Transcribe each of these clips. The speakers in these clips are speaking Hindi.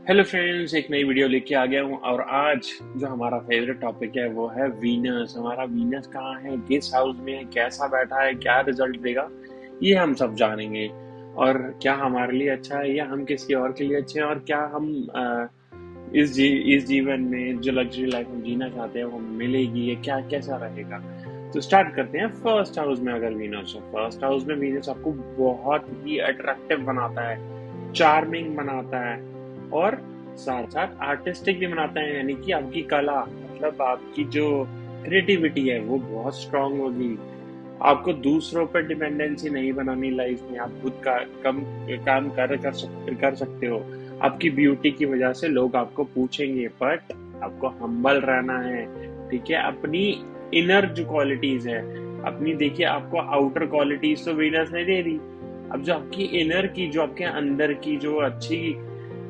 हेलो फ्रेंड्स, एक नई वीडियो लेके आ गया हूँ। और आज जो हमारा फेवरेट टॉपिक है वो है वीनस। हमारा वीनस कहाँ है, किस हाउस में है, कैसा बैठा है, क्या रिजल्ट देगा, ये हम सब जानेंगे। और क्या हमारे लिए अच्छा है या हम किसी और के लिए अच्छे हैं, और क्या हम इस जीवन में जो लग्जरी लाइफ हम जीना चाहते हैं वो हमें मिलेगी, या क्या कैसा रहेगा। तो स्टार्ट करते हैं। फर्स्ट हाउस में अगर वीनस हो, फर्स्ट हाउस में वीनस आपको बहुत ही अट्रैक्टिव बनाता है, चार्मिंग बनाता है, और साथ साथ आर्टिस्टिक भी बनाता है। यानी कि आपकी कला, मतलब आपकी जो क्रिएटिविटी है वो बहुत स्ट्रांग होगी। आपको दूसरों पर डिपेंडेंसी नहीं बनानी लाइफ में। आप खुद का कम काम कर सकते हो। आपकी ब्यूटी की वजह से लोग आपको पूछेंगे, बट आपको हम्बल रहना है। ठीक है, अपनी इनर जो क्वालिटीज है अपनी, देखिए आपको आउटर क्वालिटीज तो वीनस नहीं दे रही। अब जो आपकी इनर की, जो आपके अंदर की जो अच्छी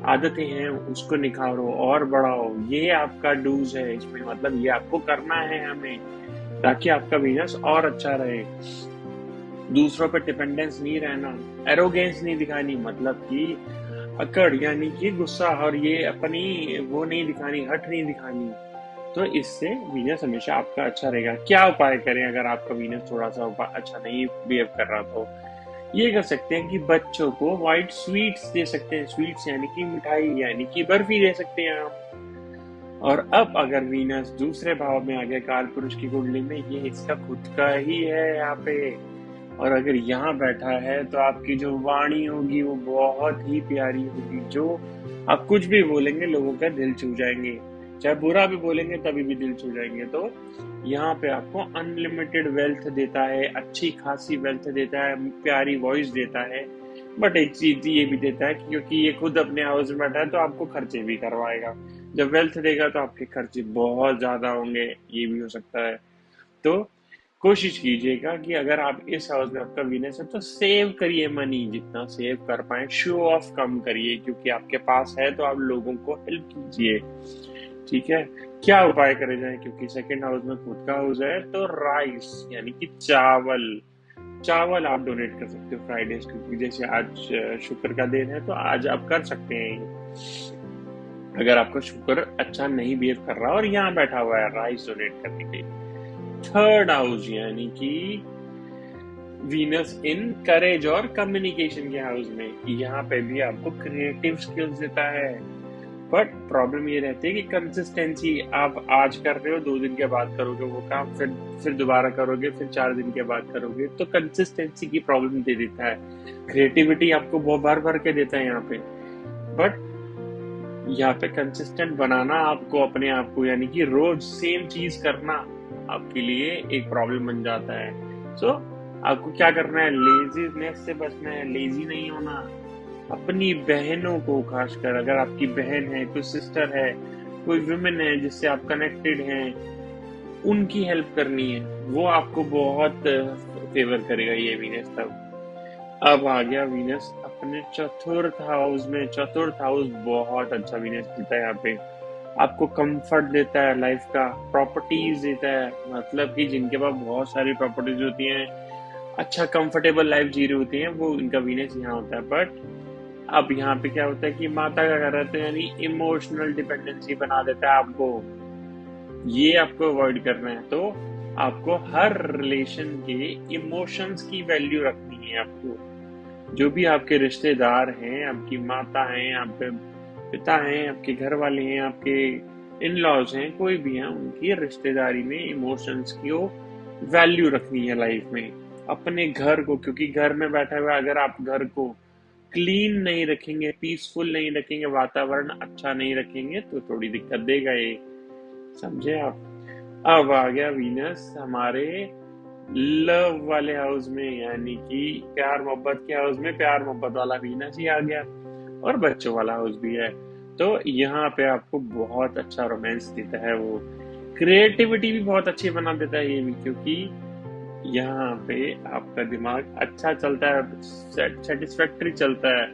आदतें हैं उसको निखारो और बढ़ाओ। ये आपका डूज है इसमें, मतलब ये आपको करना है हमें, ताकि आपका बिजनेस और अच्छा रहे। दूसरों पर डिपेंडेंस नहीं रहना, एरोगेंस नहीं दिखानी, मतलब कि अकड़ यानी कि गुस्सा, और ये अपनी वो नहीं दिखानी, हट नहीं दिखानी। तो इससे बिजनेस हमेशा आपका अच्छा रहेगा। क्या उपाय करें अगर आपका बिजनेस थोड़ा सा अच्छा नहीं बिहेव कर रहा, तो ये कर सकते हैं कि बच्चों को व्हाइट स्वीट्स दे सकते हैं। स्वीट्स यानी कि मिठाई, यानी कि बर्फी दे सकते हैं आप। और अब अगर वीनस दूसरे भाव में आ गया काल पुरुष की कुंडली में, ये इसका खुद का ही है यहाँ पे। और अगर यहाँ बैठा है तो आपकी जो वाणी होगी वो बहुत ही प्यारी होगी। जो आप कुछ भी बोलेंगे लोगों का दिल छू जाएंगे, चाहे बुरा भी बोलेंगे तभी भी दिल छू जाएंगे। तो यहाँ पे आपको अनलिमिटेड वेल्थ देता है, अच्छी खासी वेल्थ देता है, प्यारी वॉइस देता है। बट एक चीज ये भी देता है कि क्योंकि ये खुद अपने हाउस में बैठा है तो आपको खर्चे भी करवाएगा। जब वेल्थ देगा तो आपके खर्चे बहुत ज्यादा होंगे, ये भी हो सकता है। तो कोशिश कीजिएगा कि अगर आप इस हाउस में आपका वीनस है तो सेव करिए मनी, जितना सेव कर पाए। शो ऑफ कम करिए, क्योंकि आपके पास है तो आप लोगों को हेल्प कीजिए। ठीक है, क्या उपाय करे जाए, क्योंकि सेकंड हाउस में खुद का हाउस है। तो राइस यानी कि चावल, चावल आप डोनेट कर सकते हो फ्राइडेज, क्योंकि जैसे आज शुक्र का दिन है तो आज आप कर सकते हैं। अगर आपका शुक्र अच्छा नहीं बिहेव कर रहा और यहाँ बैठा हुआ है राइस डोनेट करने के लिए। थर्ड हाउस यानी कि वीनस इन करेज और कम्युनिकेशन के हाउस में, यहाँ पे भी आपको क्रिएटिव स्किल्स देता है। बट प्रॉब्लम ये रहती है कि कंसिस्टेंसी, आप आज कर रहे हो 2 दिन के बाद करोगे वो काम, फिर दोबारा करोगे, फिर 4 दिन के बाद करोगे, तो कंसिस्टेंसी की प्रॉब्लम दे देता है। क्रिएटिविटी आपको बहुत भर भर के देता है यहाँ पे, बट यहाँ पे कंसिस्टेंट बनाना आपको अपने आप को, यानी कि रोज सेम चीज करना आपके लिए एक प्रॉब्लम बन जाता है। सो आपको क्या करना है, लेजीनेस से बचना है, लेजी नहीं होना। अपनी बहनों को, खासकर अगर आपकी बहन है, कोई सिस्टर है, कोई वुमेन है जिससे आप कनेक्टेड हैं, उनकी हेल्प करनी है। वो आपको बहुत फेवर करेगा ये वीनस। तब अब आ गया वीनस अपने चतुर्थ हाउस में। चतुर्थ हाउस बहुत अच्छा वीनस देता है यहाँ पे। आपको कंफर्ट देता है लाइफ का, प्रॉपर्टीज देता है, मतलब कि जिनके पास बहुत सारी प्रॉपर्टीज होती हैं, अच्छा कंफर्टेबल लाइफ जी रही होती हैं, वो इनका वीनस यहाँ होता है। बट अब यहाँ पे क्या होता है कि माता का घर रहता है, यानी इमोशनल डिपेंडेंसी बना देता है आपको। ये आपको अवॉइड करना है। तो आपको हर रिलेशन के इमोशंस की वैल्यू रखनी है। आपको जो भी आपके रिश्तेदार हैं, आपकी माता हैं, आपके पिता हैं, आपके घर वाले हैं, आपके इन लॉज हैं, कोई भी हैं, उनकी रिश्तेदारी में इमोशंस की वैल्यू रखनी है लाइफ में। अपने घर को, क्योंकि घर में बैठा हुआ अगर आप घर को क्लीन नहीं रखेंगे, पीसफुल नहीं रखेंगे, वातावरण अच्छा नहीं रखेंगे, तो थोड़ी दिक्कत देगा ये, समझे आप। अब आ गया वीनस हमारे लव वाले हाउस में, यानी कि प्यार मोहब्बत के हाउस में। प्यार मोहब्बत वाला वीनस ही आ गया, और बच्चों वाला हाउस भी है। तो यहाँ पे आपको बहुत अच्छा रोमांस देता है वो। क्रिएटिविटी भी बहुत अच्छी बना देता है ये भी, क्योंकि यहाँ पे आपका दिमाग अच्छा चलता है, सेटिस्फैक्टरी चलता है।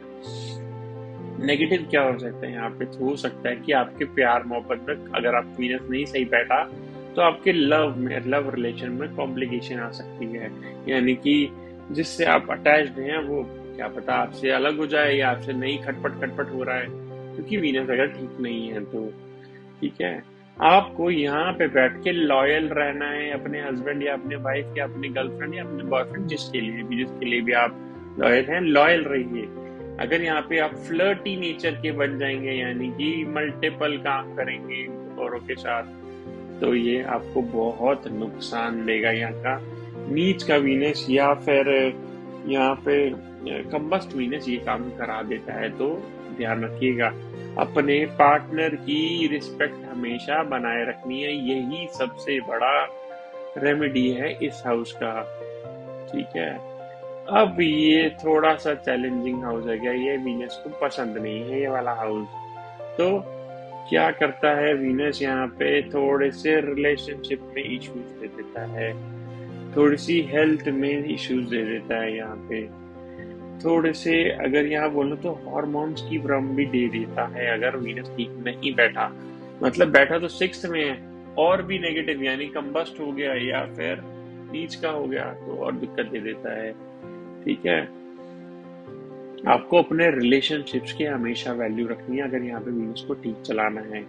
नेगेटिव क्या हो सकता है यहाँ पे, तो हो सकता है कि आपके प्यार मोहब्बत में अगर आप वीनस नहीं सही बैठा तो आपके लव रिलेशन में कॉम्प्लिकेशन आ सकती है। यानी कि जिससे आप अटैच्ड हैं वो क्या पता आपसे अलग हो जाए, या आपसे नहीं खटपट खटपट हो रहा है, क्योंकि वीनस अगर ठीक नहीं है तो ठीक है। आपको यहाँ पे बैठ के लॉयल रहना है अपने हस्बैंड या अपने वाइफ या अपने गर्लफ्रेंड या अपने बॉयफ्रेंड, जिसके लिए भी आप लॉयल हैं, लॉयल रहिए। अगर यहाँ पे आप फ्लर्टी नेचर के बन जाएंगे, यानी कि मल्टीपल काम करेंगे औरों के साथ, तो ये आपको बहुत नुकसान देगा। यहाँ का नीच का वीनस या फिर यहाँ पे कंबस्ट वीनस ये काम करा देता है, तो ध्यान रखिएगा। अपने पार्टनर की रिस्पेक्ट हमेशा बनाए रखनी है, यही सबसे बड़ा रेमेडी है इस हाउस का। ठीक है। अब ये थोड़ा सा चैलेंजिंग हाउस है, क्या ये वीनस को पसंद नहीं है ये वाला हाउस। तो क्या करता है वीनस, यहाँ पे थोड़े से रिलेशनशिप में इश्यूज दे देता है, थोड़ी सी हेल्थ में इश्यूज दे देता है। यहाँ पे थोड़े से अगर यहाँ बोलो तो हॉर्मोन्स की प्रॉब्लम भी दे देता है। अगर वीनस ठीक नहीं बैठा, मतलब बैठा तो 6th में है और भी नेगेटिव, यानी कंबस्ट हो गया या फिर नीच का हो गया, तो और दिक्कत दे देता है। ठीक है। आपको अपने रिलेशनशिप्स की हमेशा वैल्यू रखनी है अगर यहाँ पे वीनस को ठीक चलाना है।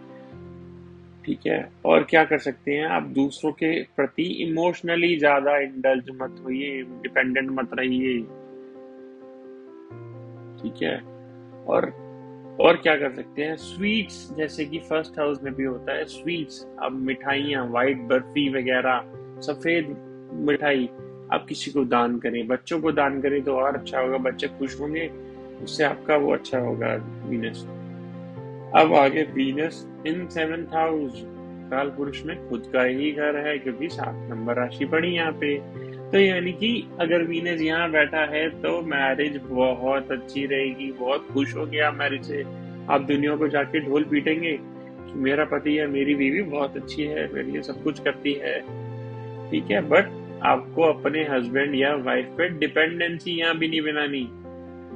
ठीक है। और क्या कर सकते हैं, आप दूसरों के प्रति इमोशनली ज्यादा इंडल्ज मत होइए, डिपेंडेंट मत रहिए। ठीक है। और क्या कर सकते हैं, स्वीट्स, जैसे कि फर्स्ट हाउस में भी होता है स्वीट्स। अब मिठाइयाँ, व्हाइट बर्फी वगैरह, सफेद मिठाई आप किसी को दान करें, बच्चों को दान करें तो और अच्छा होगा, बच्चे खुश होंगे, उससे आपका वो अच्छा होगा वीनस। अब आगे वीनस इन 7th हाउस, काल पुरुष में खुद का ही घर है, क्योंकि 7 नंबर राशि पड़ी यहाँ पे। तो यानी कि अगर वीनस यहाँ बैठा है तो मैरिज बहुत अच्छी रहेगी, बहुत खुश हो गया मैरिज से। आप दुनिया को जाके ढोल पीटेंगे कि मेरा पति है, मेरी बीवी बहुत अच्छी है, मेरे लिए सब कुछ करती है। ठीक है। बट आपको अपने हस्बैंड या वाइफ पे डिपेंडेंसी यहाँ भी नहीं बनानी।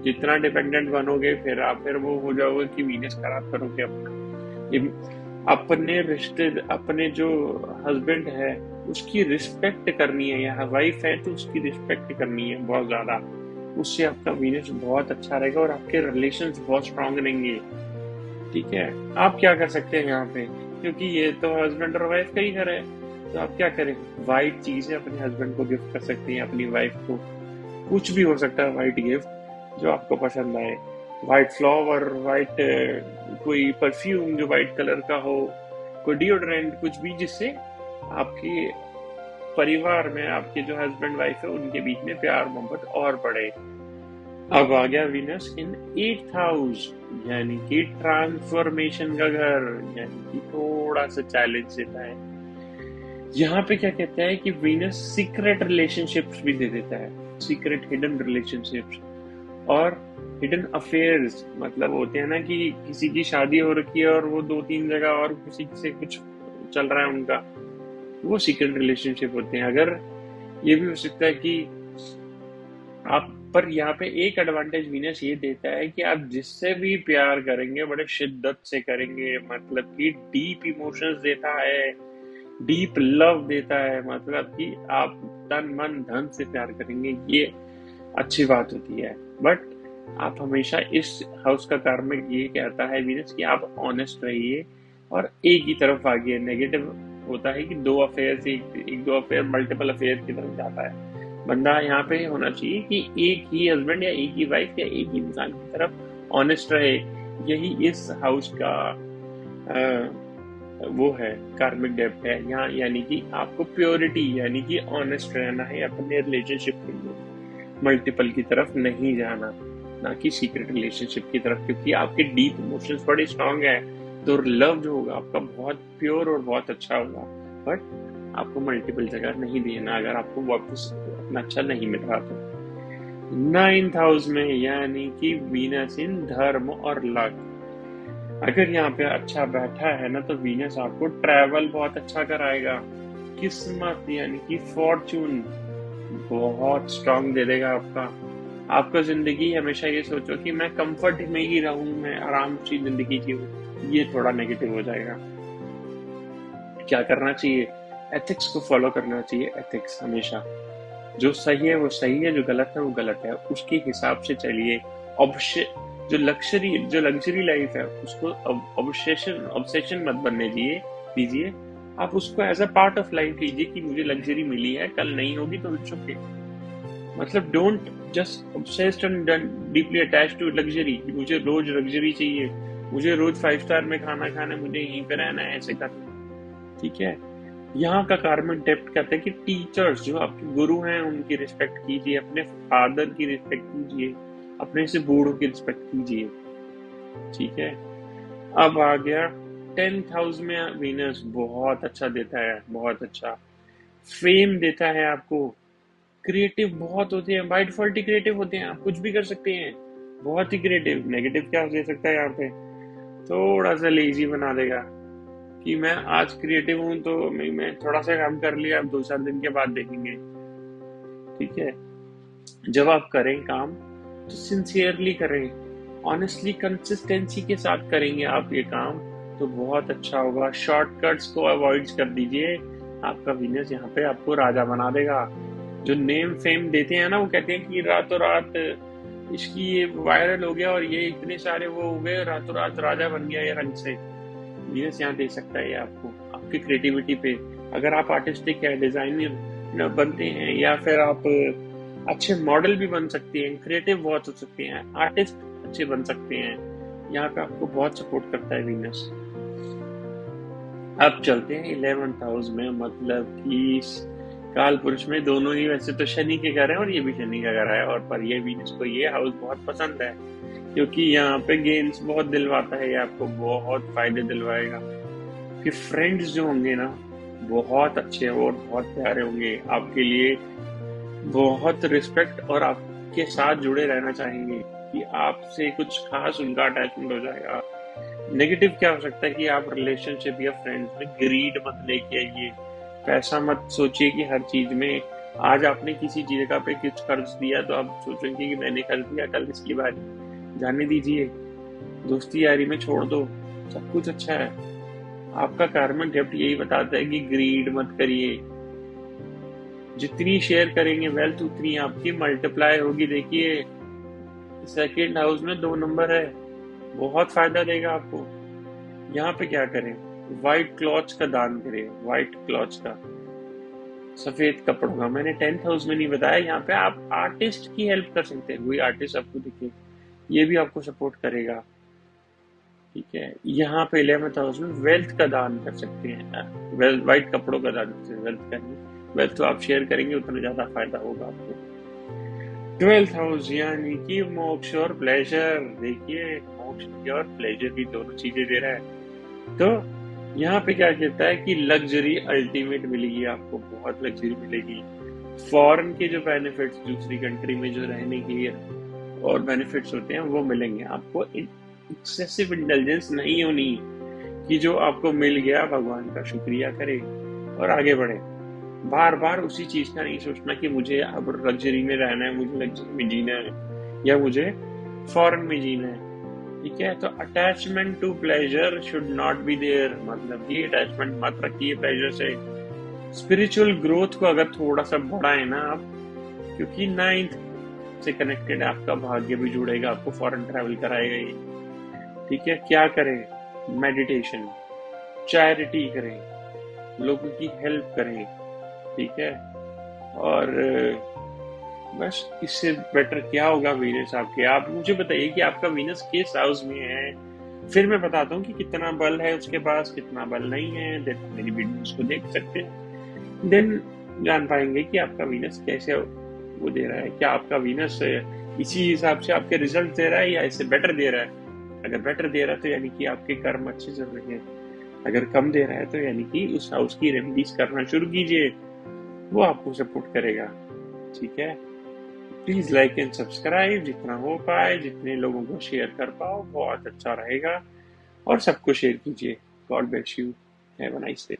जितना डिपेंडेंट बनोगे फिर वो हो जाओगे कि वीनस खराब करोगे अपने रिश्ते। अपने जो हस्बैंड है उसकी रिस्पेक्ट करनी है, या वाइफ है तो उसकी रिस्पेक्ट करनी है बहुत ज्यादा। उससे आपका वीनस बहुत अच्छा रहेगा और आपके रिलेशंस बहुत स्ट्रांग रहेंगे। ठीक है। आप क्या कर सकते हैं यहाँ पे, क्योंकि ये तो हस्बैंड और वाइफ का ही घर है, तो आप क्या करें, व्हाइट चीजें अपने हस्बैंड को गिफ्ट कर सकते हैं, अपनी वाइफ को कुछ भी हो सकता है व्हाइट गिफ्ट जो आपको पसंद आए। व्हाइट फ्लावर, व्हाइट कोई परफ्यूम जो व्हाइट कलर का हो, कोई डिओड्रेंट, कुछ भी जिससे आपके परिवार में आपके जो हस्बैंड वाइफ है उनके बीच में प्यार मोहब्बत और बढ़े। अब आ गया वीनस इन 8th हाउस, यानी कि ट्रांसफॉर्मेशन का घर, यानी कि थोड़ा सा चैलेंज देता है। यहाँ पे क्या कहता है कि वीनस सीक्रेट रिलेशनशिप्स भी दे देता है, सीक्रेट हिडन रिलेशनशिप्स और हिडन अफेयर्स। मतलब होते हैं ना कि किसी की शादी हो रखी है और वो 2-3 जगह और किसी से कुछ चल रहा है उनका, वो सीक्रेट रिलेशनशिप होते हैं। अगर ये भी हो सकता है कि आप पर यहाँ पे एक एडवांटेज वीनस ये देता है कि आप जिससे भी प्यार करेंगे बड़े शिद्दत से करेंगे, मतलब कि डीप इमोशंस देता है, डीप लव देता है, मतलब कि आप तन मन धन से प्यार करेंगे, ये अच्छी बात होती है। बट आप हमेशा इस हाउस का कार्मिक ये कहता है वीनस कि आप ऑनेस्ट रहिए और एक ही तरफ आगे। नेगेटिव होता है कि 2 अफेयर से एक 2 अफेयर मल्टीपल अफेयर की तरफ जाता है। बंदा यहाँ पे होना चाहिए कि एक ही हस्बैंड या एक ही वाइफ या एक ही इंसान की तरफ ऑनेस्ट रहे। यही इस हाउस का वो है, कार्मिक डेप्थ है यहाँ, यानी कि आपको प्योरिटी यानी कि ऑनेस्ट रहना है अपने रिलेशनशिप के लिए, मल्टीपल की तरफ नहीं जाना, ना कि सीक्रेट रिलेशनशिप की तरफ, क्योंकि आपके डीप इमोशंस बड़े स्ट्रांग है तो लव जो होगा आपका बहुत प्योर और बहुत अच्छा होगा। बट आपको मल्टीपल जगह नहीं देना अगर आपको वापस अपना अच्छा नहीं मिल रहा तो। 9th हाउस में यानी कि वीनस इन धर्म और लक, अगर यहाँ पे अच्छा बैठा है ना तो वीनस आपको ट्रैवल बहुत अच्छा कराएगा, किस्मत यानी कि फॉर्चून बहुत स्ट्रांग दे देगा आपका जिंदगी। हमेशा ये सोचो कि मैं कंफर्ट में ही रहूं, मैं आराम से जिंदगी जीऊं, ये थोड़ा नेगेटिव हो जाएगा। क्या करना चाहिए, एथिक्स को फॉलो करना चाहिए। एथिक्स हमेशा जो सही है वो सही है, जो गलत है वो गलत है, उसके हिसाब से चलिए। जो लग्जरी लाइफ है उसको ऑब्सेशन मत बनने दीजिए। आप उसको as a part of life लीजिए कि मुझे लग्जरी मिली है, कल नहीं होगी तो इट्स ओके। मतलब don't just obsessed and deeply attach to luxury, मुझे रोज लग्जरी चाहिए, मुझे रोज 5 स्टार में खाना खाना है, मुझे यहीं पे रहना है, ऐसे करना। ठीक है, यहाँ का कार्बन डेप्थ कहते हैं कि टीचर्स जो आपके गुरु हैं उनकी रिस्पेक्ट कीजिए, अपने फादर की रिस्पेक्ट कीजिए, अपने से बूढ़ों की रिस्पेक्ट कीजिए। ठीक है, अब आ गया 10th हाउस में वीनस बहुत अच्छा देता है, बहुत अच्छा फेम देता है आपको। क्रिएटिव बहुत होते हैं, बाय डिफॉल्ट ही क्रिएटिव होते हैं, आप कुछ भी कर सकते हैं, बहुत ही क्रिएटिव। नेगेटिव क्या दे सकता है यहाँ पे, थोड़ा सा लेजी बना देगा कि मैं आज क्रिएटिव हूं तो मैं थोड़ा सा काम कर लिया, अब 2-4 दिन के बाद देखेंगे। ठीक है, जब आप करें काम तो सिंसियरली करें, ऑनेस्टली कंसिस्टेंसी के साथ करेंगे आप ये काम तो बहुत अच्छा होगा। शॉर्टकट्स को अवॉइड कर दीजिए, आपका बिजनेस यहाँ पे आपको राजा बना देगा। जो नेम फेम देते हैं ना, वो कहते हैं कि रातों रात इसकी ये वायरल हो गया और ये इतने सारे वो हो गए, रातों रात राजा बन गया ये रंग से। बिजनेस यहाँ दे सकता है आपको आपकी क्रिएटिविटी पे। अगर आप आर्टिस्टिक है, डिजाइनर बनते हैं, या फिर आप अच्छे मॉडल भी बन सकते हैं, क्रिएटिव बहुत हो सकते हैं, आर्टिस्ट अच्छे बन सकते हैं, यहाँ पे आपको बहुत सपोर्ट करता है वीनस। अब चलते हैं 11th हाउस में, मतलब कि काल पुरुष में। दोनों ही वैसे तो शनि के घर है और ये भी शनि का घर है, और पर ये वीनस को ये हाउस बहुत पसंद है क्योंकि यहाँ पे गेम्स बहुत दिलवाता है, ये आपको बहुत फायदे दिलवाएगा। कि फ्रेंड्स जो होंगे ना बहुत अच्छे और बहुत प्यारे होंगे आपके लिए, बहुत रिस्पेक्ट और आपके साथ जुड़े रहना चाहेंगे कि आपसे कुछ खास उनका अटैचमेंट हो जाएगा। नेगेटिव क्या हो सकता है कि आप रिलेशनशिप या फ्रेंड्स में ग्रीड मत लेके आइए, पैसा मत सोचिए कि हर चीज में। आज आपने किसी जगह पे कुछ कर्ज दिया तो आप सोचेंगे कि मैंने कर दिया, कल इसकी बारी, जाने दीजिए, दोस्ती यारी में छोड़ दो, सब कुछ अच्छा है। आपका कार्बन डेप्थ यही बताता है कि ग्रीड मत करिए, जितनी शेयर करेंगे वेल्थ उतनी आपकी मल्टीप्लाई होगी। देखिए 2nd हाउस में 2 नंबर है, बहुत फायदा देगा आपको। यहाँ पे क्या करें, व्हाइट क्लॉथ्स का दान करें, व्हाइट क्लॉथ्स का, सफेद कपड़ों का। मैंने 10th हाउस में नहीं बताया, यहाँ पे आप आर्टिस्ट की हेल्प कर सकते हैं, कोई आर्टिस्ट आपको दिखे, ये भी आपको सपोर्ट करेगा। ठीक है, यहाँ पे 11th हाउस में वेल्थ का दान कर सकते हैं, वेल्थ व्हाइट कपड़ों का दान करते हैं, वेल्थ का नहीं। वेल्थ तो आप शेयर करेंगे उतना ज्यादा फायदा होगा आपको। 12th हाउस यानी कि मोक्ष और प्लेजर। देखिए मोक्ष और प्लेजर भी दोनों चीजें दे रहा है। तो यहाँ पे क्या कहता है कि लग्जरी अल्टीमेट मिलेगी आपको, बहुत लग्जरी मिलेगी। फॉरेन के जो बेनिफिट्स दूसरी कंट्री में जो रहने के और बेनिफिट्स होते हैं वो मिलेंगे आपको। एक्सेसिव इंटेलिजेंस नहीं होनी कि जो आपको मिल गया भगवान का शुक्रिया करे और आगे बढ़े। बार बार उसी चीज का नहीं सोचना कि मुझे अब लग्जरी में रहना है, मुझे लग्जरी में जीना है, या मुझे फॉरेन में जीना है। ठीक है, तो attachment to pleasure should not be there, मतलब ये अटैचमेंट मत रखिए प्लेजर से। स्पिरिचुअल ग्रोथ को अगर थोड़ा सा बढ़ाए ना आप, क्योंकि 9th से कनेक्टेड आपका भाग्य भी जुड़ेगा, आपको फॉरेन ट्रैवल कराएगा ये। ठीक है, क्या करें, मेडिटेशन, चैरिटी करें, लोगों की हेल्प करें। ठीक है, और बस इससे बेटर क्या होगा वीनस आपके। आप मुझे बताइए कि आपका वीनस किस हाउस में है, फिर मैं बताता हूँ कि कितना बल है उसके पास, कितना बल नहीं है। देन मेरी वीडियोस को देख सकते हैं, देन जान पाएंगे कि आपका वीनस कैसे वो दे रहा है, क्या आपका वीनस इसी हिसाब से आपके रिजल्ट दे रहा है या इससे बेटर दे रहा है। अगर बेटर दे रहा है तो यानी कि आपके कर्म अच्छे चल रहे हैं, अगर कम दे रहा है तो यानी कि उस हाउस की रेमेडीज करना शुरू कीजिए, वो आपको सपोर्ट करेगा। ठीक है, प्लीज लाइक एंड सब्सक्राइब, जितना हो पाए, जितने लोगों को शेयर कर पाओ बहुत अच्छा रहेगा, और सबको शेयर कीजिए। God bless you, have a nice day.